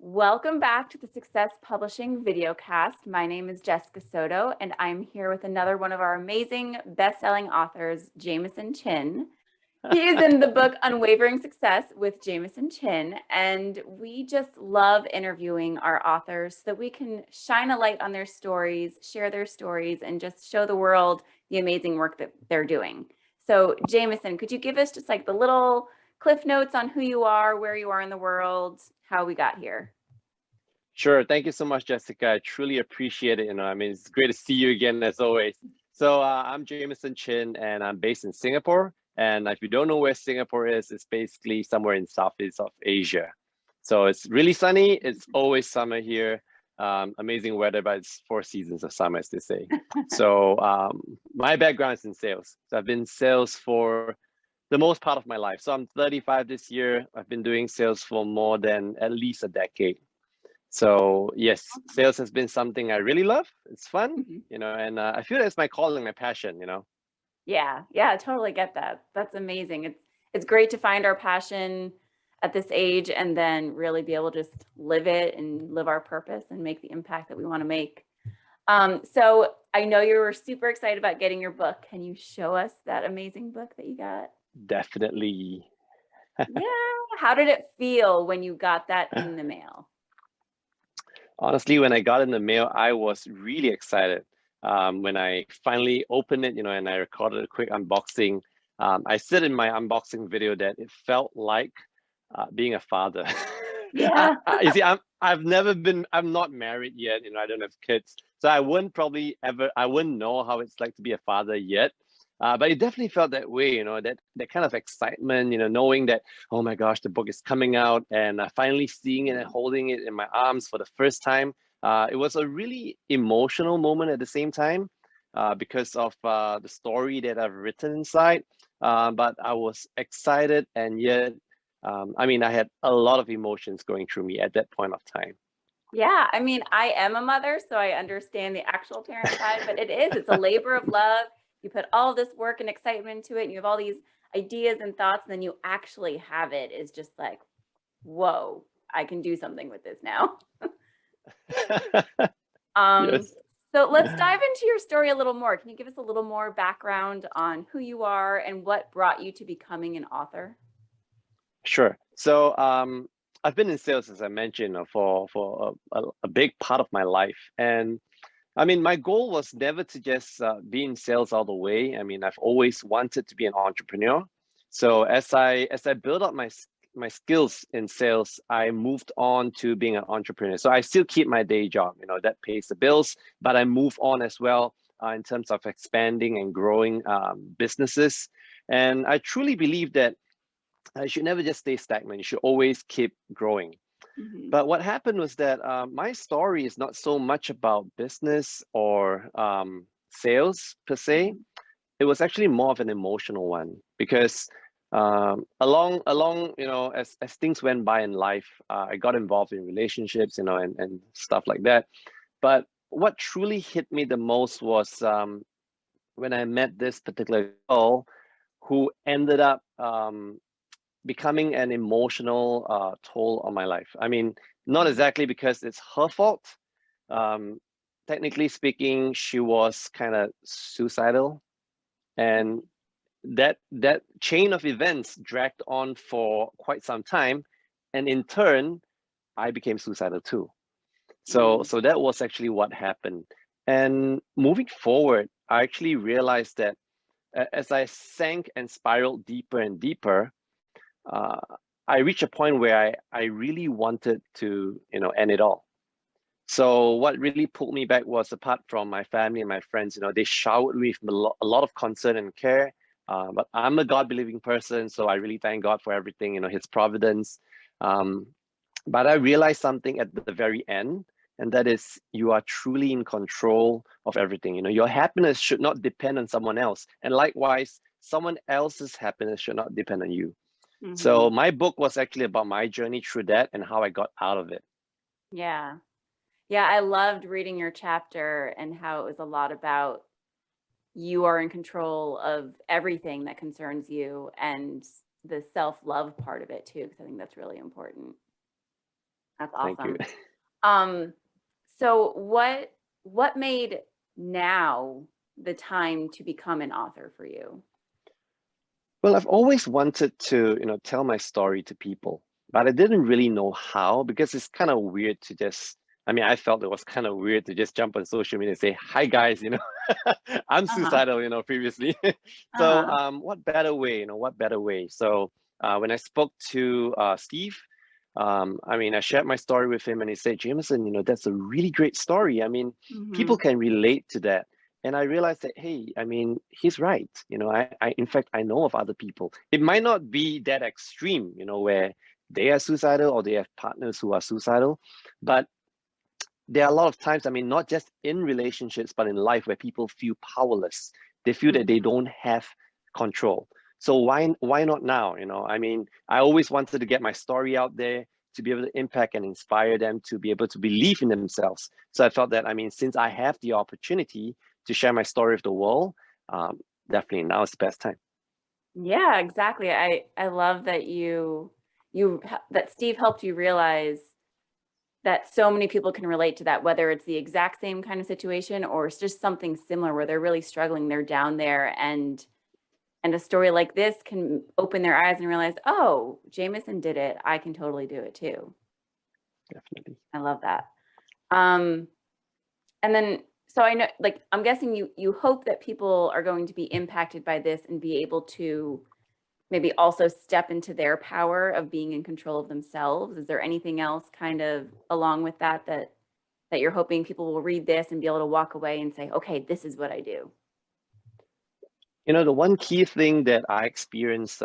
Welcome back to the Success Publishing videocast. My name is Jessika Soto, and I'm here with another one of our amazing best-selling authors, Jameson Chin. He is in the book Unwavering Success with Jameson Chin, and we just love interviewing our authors so that we can shine a light on their stories, share their stories, and just show the world the amazing work that they're doing. So, Jameson, could you give us just like the little cliff notes on who you are, where you are in the world, how we got here? Sure. Thank you so much, Jessica. I truly appreciate it. It's great to see you again as always. So I'm Jameson Chin, and I'm based in Singapore. And if you don't know where Singapore is, it's basically somewhere in Southeast of Asia. So it's really sunny. It's always summer here. Amazing weather, but it's 4 seasons of summer, as they say. So my background is in sales. So I've been in sales for the most part of my life. So I'm 35 this year. I've been doing sales for more than at least a decade. So yes, sales has been something I really love. It's fun, Mhm. and I feel that's my calling, my passion. Yeah, I totally get that. That's amazing. It's great to find our passion at this age and then really be able to just live it and live our purpose and make the impact that we want to make. So I know you were super excited about getting your book. Can you show us that amazing book that you got? Definitely. Yeah. How did it feel when you got that in the mail? Honestly, when I got in the mail, I was really excited. When I finally opened it, and I recorded a quick unboxing. I said in my unboxing video that it felt like being a father. Yeah. You see, I'm not married yet. I don't have kids, so I wouldn't know how it's like to be a father yet. But it definitely felt that way. That kind of excitement. Knowing that, oh my gosh, the book is coming out, and finally seeing it and holding it in my arms for the first time. It was a really emotional moment at the same time, because of the story that I've written inside. But I was excited, and yet I had a lot of emotions going through me at that point of time. Yeah, I mean, I am a mother, so I understand the actual parent side, but it's a labor of love. You put all this work and excitement into it, and you have all these ideas and thoughts, and then you actually have it is just like, whoa, I can do something with this now. Um, Yes. so let's dive into your story a little more. Can you give us a little more background on who you are and what brought you to becoming an author? Sure. So I've been in sales, as I mentioned, for a big part of my life, and my goal was never to just be in sales all the way. I've always wanted to be an entrepreneur. So as I built up my skills in sales, I moved on to being an entrepreneur. So I still keep my day job, that pays the bills, but I move on as well in terms of expanding and growing businesses. And I truly believe that you should never just stay stagnant. You should always keep growing. Mhm. But what happened was that my story is not so much about business or sales per se. Mhm. It was actually more of an emotional one because along as things went by in life, I got involved in relationships, and stuff like that. But what truly hit me the most was when I met this particular girl who ended up becoming an emotional toll on my life. Not Mhm. exactly because it's her fault. Um, Technically speaking, she was kind of suicidal, and that chain of events dragged on for quite some time, and in turn, I became suicidal too. So Mhm. so that was actually what happened. And moving forward, I actually realized that as I sank and spiraled deeper and deeper, uh, I reached a point where I really wanted to, end it all. So what really pulled me back was, apart from my family and my friends, they showered me with a lot of concern and care. But I'm a God-believing person, so I really thank God for everything, His providence. Um, but I realized something at the very end, and that is you are truly in control of everything. Your happiness should not depend on someone else, and likewise, someone else's happiness should not depend on you. So Mhm. my book was actually about my journey through that and how I got out of it. Yeah. Yeah, I loved reading your chapter and how it was a lot about you are in control of everything that concerns you and the self-love part of it too, because I think that's really important. That's Thank you. awesome. Um, so what made now the time to become an author for you? Well, I've always wanted to, tell my story to people, but I didn't really know how because it's kind of weird to just, I mean, I felt it was kind of weird to just jump on social media and say, "Hi guys, I'm Uh-huh. suicidal, previously." So, Uh-huh. what better way, what better way? So, when I spoke to Steve, I mean, I shared my story with him and he said, "Jameson, that's a really great story. I mean, people Mhm. can relate to that." And I realized that, hey, I mean, he's right. In fact, I know of other people. It might not be that extreme, where they are suicidal or they have partners who are suicidal, but there are a lot of times, I mean, not just in relationships, but in life where people feel powerless. They feel that they Mhm. don't have control. So why not now? I mean, I always wanted to get my story out there to be able to impact and inspire them to be able to believe in themselves. So I felt that, I mean, since I have the opportunity to share my story with the world, um, definitely now is the best time. Yeah, exactly. I love that that Steve helped you realize that so many people can relate to that, whether it's the exact same kind of situation or it's just something similar where they're really struggling, they're down there and a story like this can open their eyes and realize, "Oh, Jameson did it. I can totally do it too." Definitely. I love that. Um, and then so I know like I'm guessing you hope that people are going to be impacted by this and be able to maybe also step into their power of being in control of themselves. Is there anything else kind of along with that you're hoping people will read this and be able to walk away and say, "Okay, this is what I do." The one key thing that I experienced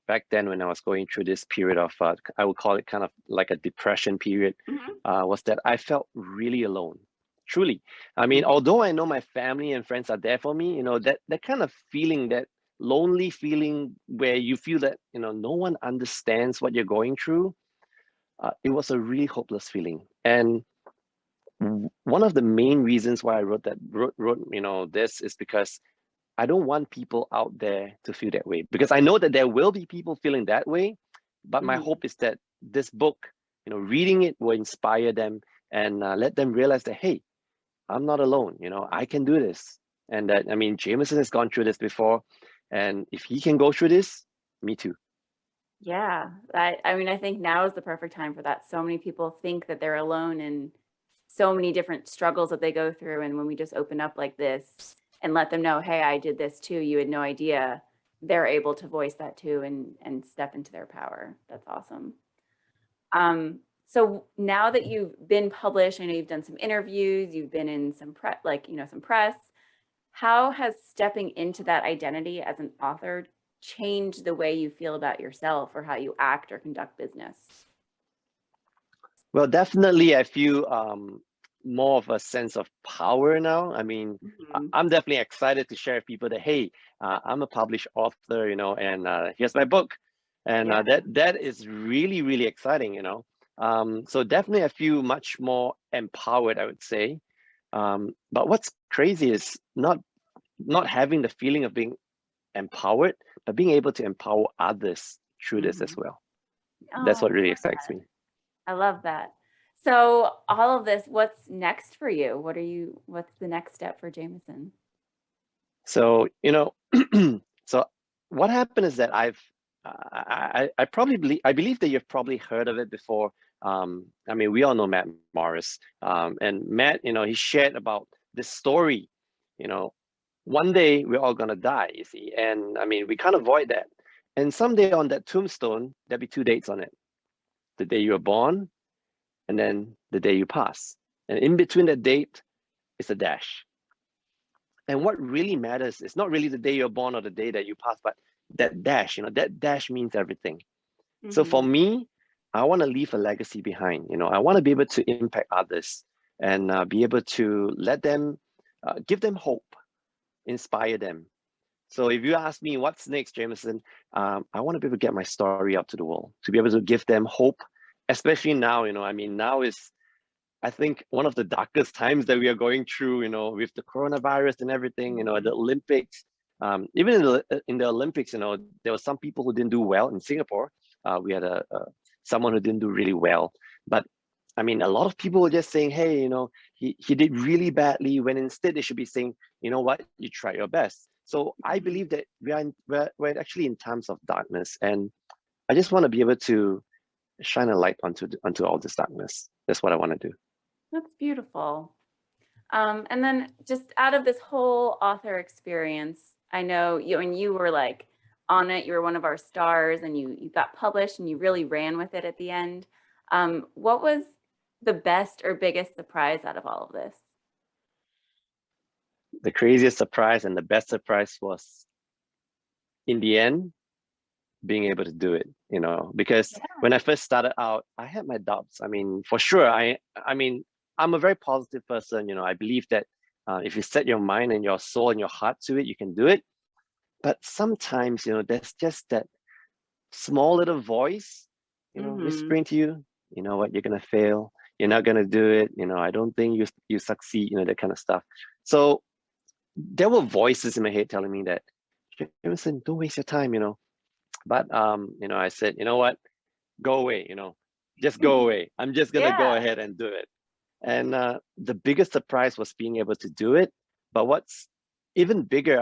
back then when I was going through this period of, I would call it kind of like a depression period, Mhm. was that I felt really alone. Truly. I mean, Mhm. although I know my family and friends are there for me, that kind of feeling, that lonely feeling where you feel that, no one understands what you're going through, it was a really hopeless feeling. And one of the main reasons why I wrote, this is because I don't want people out there to feel that way because I know that there will be people feeling that way. But my Mhm. hope is that this book, reading it will inspire them and let them realize that, hey, I'm not alone. I can do this. And that, I mean, Jameson has gone through this before. And if he can go through this, me too. Yeah. I mean, I think now is the perfect time for that. So many people think that they're alone in so many different struggles that they go through, and when we just open up like this and let them know, "Hey, I did this too. You had no idea." They're able to voice that too and step into their power. That's awesome. So now that you've been published, I know you've done some interviews, you've been in some some press. How has stepping into that identity as an author changed the way you feel about yourself or how you act or conduct business? Well, definitely, I feel more of a sense of power now. I mean, Mhm. I'm definitely excited to share with people that, hey, I'm a published author, and here's my book, and Yeah. that is really really exciting. So definitely, I feel much more empowered, I would say. But what's crazy is not having the feeling of being empowered, but being able to empower others through this as Mhm. well. That's Oh, what really excites me. I love that. So all of this, what's next for you? What's the next step for Jameson? So, so what happened is that I probably I believe that you've probably heard of it before. I mean, we all know Matt Morris, and Matt, he shared about this story. You know, one day we're all gonna die, you see, and I mean, we can't avoid that. And someday on that tombstone, there'll be two dates on it: the day you were born, and then the day you pass. And in between that date is a dash. And what really matters is not really the day you're born or the day that you pass, but that dash, that dash means everything. So for Mhm. me, I want to leave a legacy behind. I want to be able to impact others and be able to let them, give them hope, inspire them. So if you ask me what's next, Jameson, I want to be able to get my story out to the world, to be able to give them hope, especially now. I mean, now is, I think, one of the darkest times that we are going through, with the coronavirus and everything, the Mhm. Olympics. Even in the Olympics, there were some people who didn't do well in Singapore. We had someone who didn't do really well. But I mean, a lot of people were just saying, hey, he did really badly, when instead they should be saying, you know what, you tried your best. So I Mhm. believe that we're actually in times of darkness, and I just want to be able to shine a light onto all this darkness. That's what I want to do. That's beautiful. And then just out of this whole author experience, I know you and you were like on it, you were one of our stars and you got published and you really ran with it at the end. What was the best or biggest surprise out of all of this? The craziest surprise and the best surprise was, in the end, being able to do it, because Yeah. when I first started out, I had my doubts. I mean, for sure, I mean, I'm a very positive person. I believe that if you set your mind and your soul and your heart to it, you can do it. But sometimes, there's just that small little voice, Mm-hmm. whispering to you, you know what, you're gonna fail, you're not gonna do it, I don't think you succeed, that kind of stuff. So there were voices in my head telling me that, Jameson, don't waste your time, But I said, you know what, go away, just go away. I'm just gonna go Yeah. ahead and do it. And the biggest surprise was being able to do it. But what's even bigger